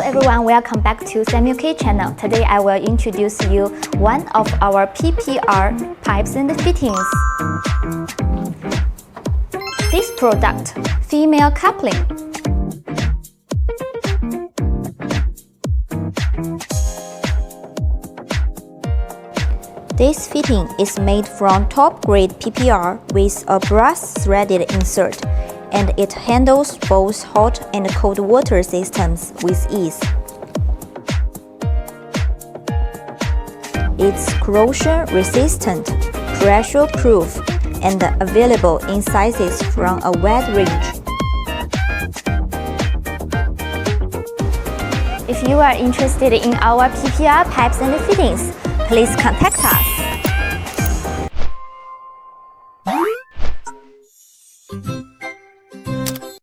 everyone, welcome back to SamuK channel. Today I will introduce you one of our PPR pipes and fittings. This product, Female Coupling. This fitting is made from top-grade PPR with a brass-threaded insert, and it handles both hot and cold water systems with ease. It's corrosion-resistant, pressure-proof, and available in sizes from a wide range. If you are interested in our PPR pipes and fittings, please contact us.